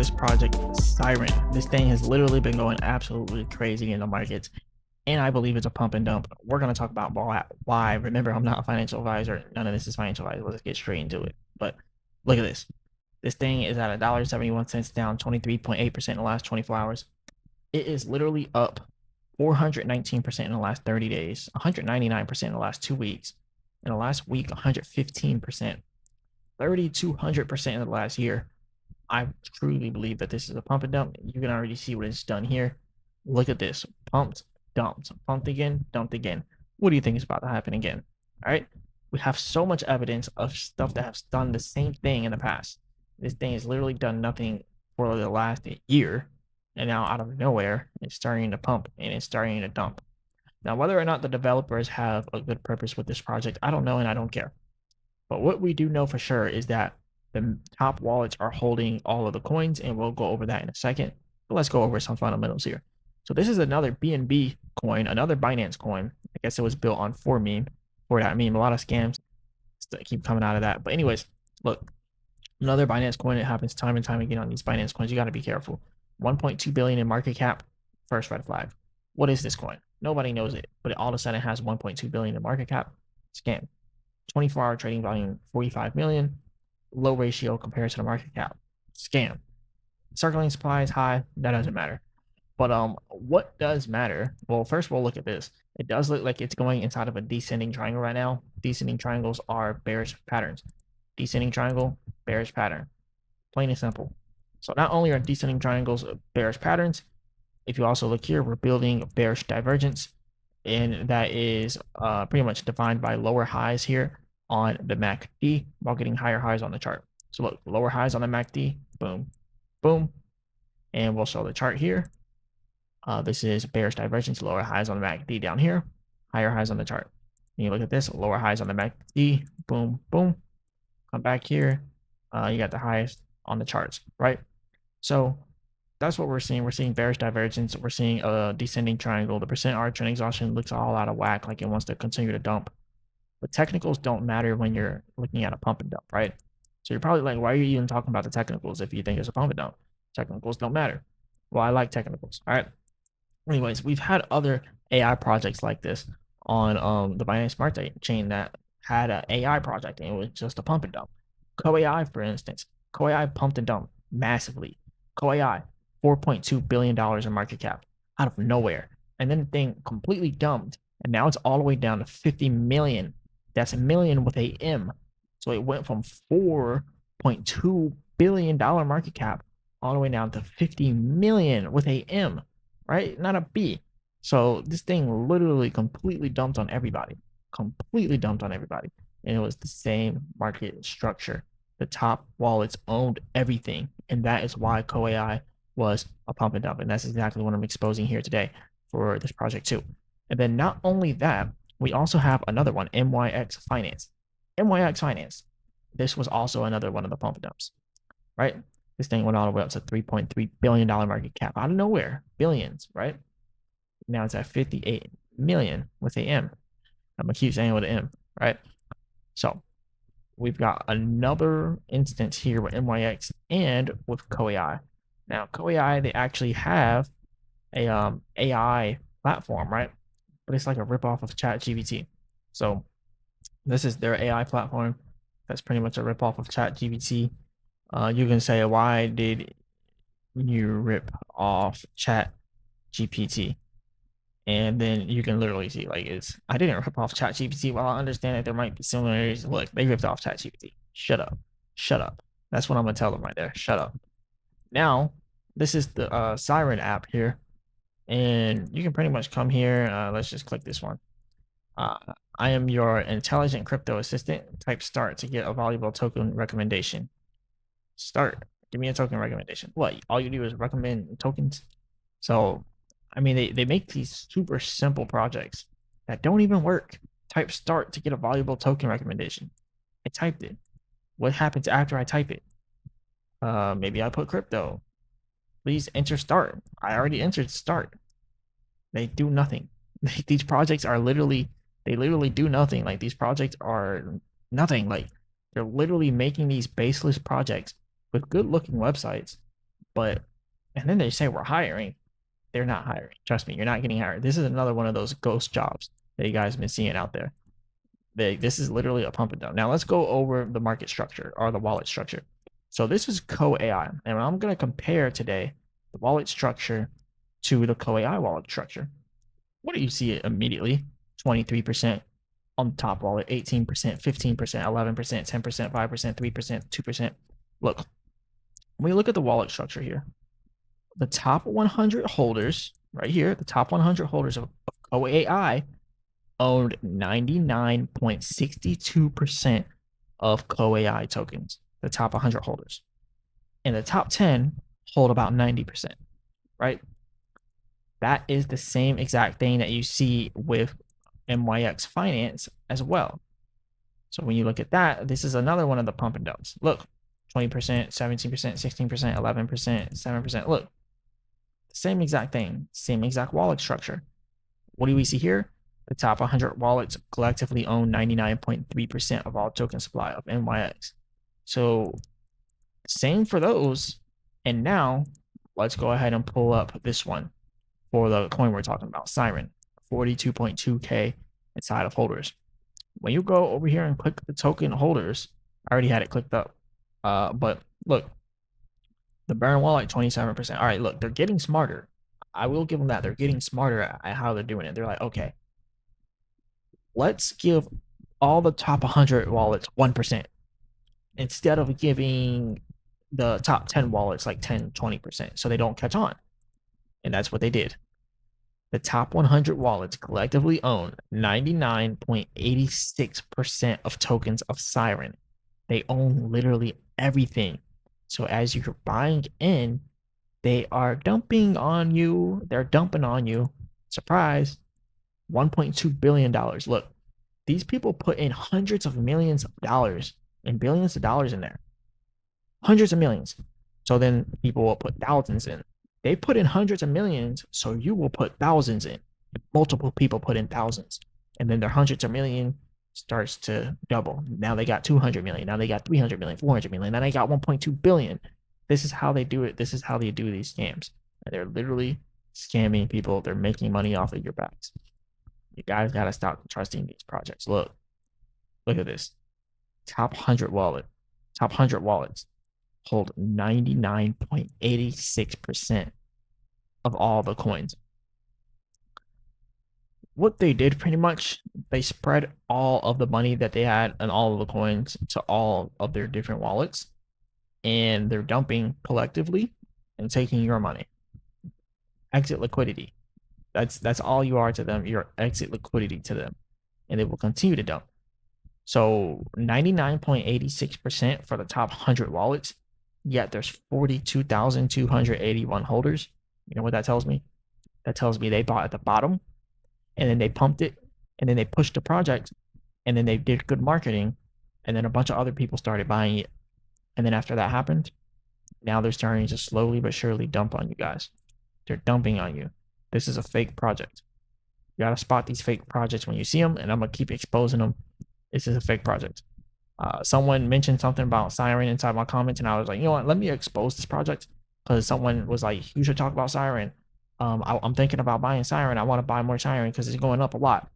this project, Siren. This thing has literally been going absolutely crazy in the markets, and I believe it's a pump and dump. We're going to talk about why. Remember, I'm not a financial advisor. None of this is financial advice. Let's get straight into it. But look at this. This thing is at $1.71, down 23.8% in the last 24 hours. It is literally up 419% in the last 30 days, 199% in the last 2 weeks. In the last week, 115%, 3,200% in the last year. I truly believe that this is a pump and dump. You can already see what it's done here. Look at this. Pumped, dumped, pumped again, dumped again. What do you think is about to happen again? All right. We have so much evidence of stuff that has done the same thing in the past. This thing has literally done nothing for the last year. And now out of nowhere, it's starting to pump and it's starting to dump. Now, whether or not the developers have a good purpose with this project, I don't know and I don't care. But what we do know for sure is that the top wallets are holding all of the coins, and we'll go over that in a second. But let's go over some fundamentals here. So this is another BNB coin, another Binance coin. I guess it was built on for that meme. A lot of scams keep coming out of that. But anyways, look, another Binance coin. It happens time and time again on these Binance coins. You got to be careful. 1.2 billion in market cap. First red flag. What is this coin? Nobody knows it, but it all of a sudden has 1.2 billion in market cap. Scam. 24-hour trading volume, 45 million. Low ratio compared to the market cap. Scam. Circulating supply is high. That doesn't matter. But what does matter? Well, first we'll look at this. It does look like it's going inside of a descending triangle right now. Descending triangles are bearish patterns. Descending triangle, bearish pattern. Plain and simple. So not only are descending triangles bearish patterns, if you also look here, we're building bearish divergence, and that is pretty much defined by lower highs here on the MACD while getting higher highs on the chart. So look, lower highs on the MACD, boom, boom, and we'll show the chart here. This is bearish divergence, lower highs on the MACD down here, higher highs on the chart. And you look at this, lower highs on the MACD, boom, boom. Come back here, you got the highest on the charts, right? So that's what we're seeing. We're seeing bearish divergence. We're seeing a descending triangle. The percent arc trend exhaustion looks all out of whack, like it wants to continue to dump. But technicals don't matter when you're looking at a pump and dump, right? So you're probably like, why are you even talking about the technicals if you think it's a pump and dump? Technicals don't matter. Well, I like technicals, all right? Anyways, we've had other AI projects like this on the Binance Smart Chain that had an AI project and it was just a pump and dump. CoAI, for instance. CoAI pumped and dumped massively. CoAI, $4.2 billion in market cap out of nowhere. And then the thing completely dumped. And now it's all the way down to 50 million. That's a million with a M. So it went from $4.2 billion market cap all the way down to 50 million with a M, right? Not a B. So this thing literally completely dumped on everybody. Completely dumped on everybody. And it was the same market structure. The top wallets owned everything. And that is why CoAI was a pump and dump. And that's exactly what I'm exposing here today for this project too. And then not only that, we also have another one, MYX Finance. MYX Finance. This was also another one of the pump and dumps, right? This thing went all the way up to $3.3 billion market cap out of nowhere, billions, right? Now it's at 58 million with a M. I'm gonna keep saying with an M, right? So we've got another instance here with MYX and with CoAI. Now, CoAI, they actually have a AI platform, right? But it's like a ripoff of ChatGPT. So this is their AI platform. That's pretty much a ripoff of ChatGPT. You can say, why did you rip off ChatGPT? And then you can literally see, like, I didn't rip off ChatGPT. While I understand that there might be similarities, look, they ripped off ChatGPT. Shut up. Shut up. That's what I'm going to tell them right there. Shut up. Now, this is the Siren app here. And you can pretty much come here. Let's just click this one. I am your intelligent crypto assistant. Type start to get a valuable token recommendation. Start. Give me a token recommendation. What? All you do is recommend tokens? So, I mean, they make these super simple projects that don't even work. Type start to get a valuable token recommendation. I typed it. What happens after I type it? Maybe I put crypto. Please enter start. I already entered start. They do nothing. These projects are literally do nothing. Like, these projects are nothing. Like, they're literally making these baseless projects with good looking websites But and then they say we're hiring. They're not hiring. Trust me, you're not getting hired. This is another one of those ghost jobs that you guys have been seeing out there. This is literally a pump and dump. Now let's go over the market structure or the wallet structure. So this is Co-AI, and I'm going to compare today the wallet structure to the Co-AI wallet structure. What do you see immediately? 23% on the top wallet, 18%, 15%, 11%, 10%, 5%, 3%, 2%. Look, when you look at the wallet structure here, the top 100 holders right here, the top 100 holders of Co-AI owned 99.62% of Co-AI tokens, the top 100 holders. And the top 10 hold about 90%, right? That is the same exact thing that you see with MYX Finance as well. So when you look at that, this is another one of the pump and dumps. Look, 20%, 17%, 16%, 11%, 7%. Look, same exact thing, same exact wallet structure. What do we see here? The top 100 wallets collectively own 99.3% of all token supply of MYX. So same for those. And now let's go ahead and pull up this one for the coin we're talking about, Siren, 42.2K inside of holders. When you go over here and click the token holders, I already had it clicked up. But look, the burn wallet, 27%. All right, look, they're getting smarter. I will give them that. They're getting smarter at how they're doing it. They're like, okay, let's give all the top 100 wallets 1% instead of giving the top 10 wallets like 10, 20% so they don't catch on. And that's what they did. The top 100 wallets collectively own 99.86% of tokens of Siren. They own literally everything. So as you're buying in, they are dumping on you. They're dumping on you. Surprise. $1.2 billion. Look, these people put in hundreds of millions of dollars and billions of dollars in there. Hundreds of millions. So then people will put thousands in. They put in hundreds of millions, so you will put thousands in. Multiple people put in thousands. And then their hundreds of million starts to double. Now they got 200 million. Now they got 300 million, 400 million. Now they got 1.2 billion. This is how they do it. This is how they do these scams. And they're literally scamming people. They're making money off of your backs. You guys got to stop trusting these projects. Look at this. Top 100 wallets hold 99.86% of all the coins. What they did pretty much, they spread all of the money that they had and all of the coins to all of their different wallets, and they're dumping collectively and taking your money. Exit liquidity. That's all you are to them. You're exit liquidity to them, and they will continue to dump. So 99.86% for the top 100 wallets, yet there's 42,281 holders. You know what that tells me? That tells me they bought at the bottom, and then they pumped it, and then they pushed the project, and then they did good marketing, and then a bunch of other people started buying it. And then after that happened, now they're starting to slowly but surely dump on you guys. They're dumping on you. This is a fake project. You gotta spot these fake projects when you see them, and I'm gonna keep exposing them. This is a fake project. Someone mentioned something about Siren inside my comments, and I was like, you know what? Let me expose this project, because someone was like, you should talk about Siren. I'm thinking about buying Siren. I want to buy more Siren because it's going up a lot.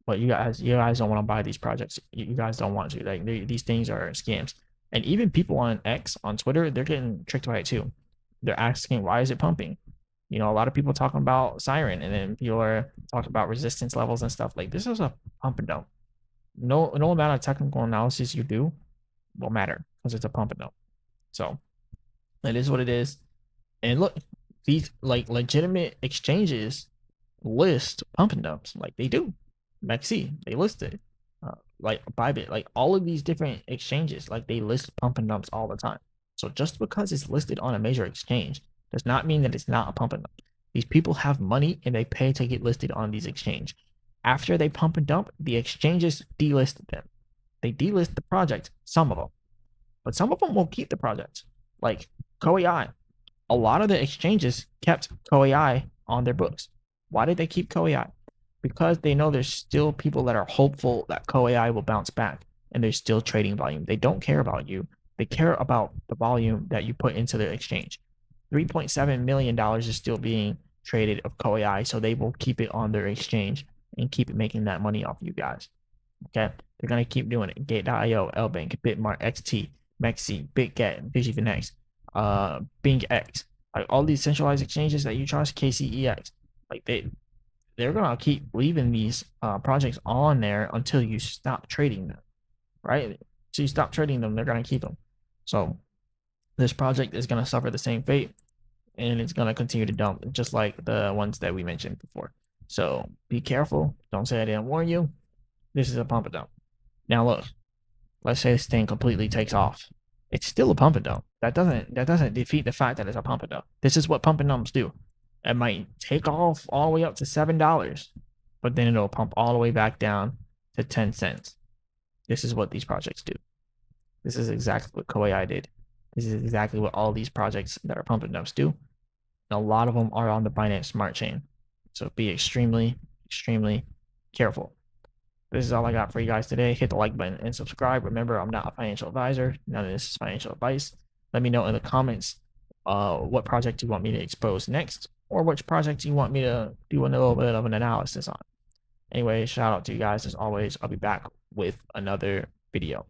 But you guys don't want to buy these projects. You guys don't want to. Like these things are scams. And even people on X, on Twitter, they're getting tricked by it too. They're asking, why is it pumping? You know, a lot of people talking about Siren, and then people are talking about resistance levels and stuff. Like, this is a pump and dump. No amount of technical analysis you do will matter because it's a pump and dump. So it is what it is. And look, these like legitimate exchanges list pump and dumps, like they do. Maxi, they list it. Like Bybit, like all of these different exchanges, like they list pump and dumps all the time. So just because it's listed on a major exchange does not mean that it's not a pump and dump. These people have money and they pay to get listed on these exchanges. After they pump and dump, the exchanges delist them. They delist the project, some of them, but some of them will keep the project. Like Co-AI, a lot of the exchanges kept Co-AI on their books. Why did they keep Co-AI? Because they know there's still people that are hopeful that Co-AI will bounce back, and there's still trading volume. They don't care about you. They care about the volume that you put into the exchange. $3.7 million is still being traded of KOI, so they will keep it on their exchange and keep making that money off you guys. Okay, they're gonna keep doing it. Gate.io, LBank, Bitmart, XT, Mexi, BitGet, DigiFinex, BingX, like all these centralized exchanges that you trust, KCEX, like they're gonna keep leaving these projects on there until you stop trading them, right? So you stop trading them, they're gonna keep them. So this project is gonna suffer the same fate, and it's gonna continue to dump, just like the ones that we mentioned before. So be careful. Don't say I didn't warn you. This is a pump and dump. Now look, let's say this thing completely takes off. It's still a pump and dump. That doesn't defeat the fact that it's a pump and dump. This is what pump and dumps do. It might take off all the way up to $7, but then it'll pump all the way back down to 10 cents. This is what these projects do. This is exactly what Koei did. This is exactly what all these projects that are pump and dumps do. And a lot of them are on the Binance Smart Chain. So be extremely, extremely careful. This is all I got for you guys today. Hit the like button and subscribe. Remember, I'm not a financial advisor. None of this is financial advice. Let me know in the comments what project you want me to expose next, or which project you want me to do a little bit of an analysis on. Anyway, shout out to you guys as always. I'll be back with another video.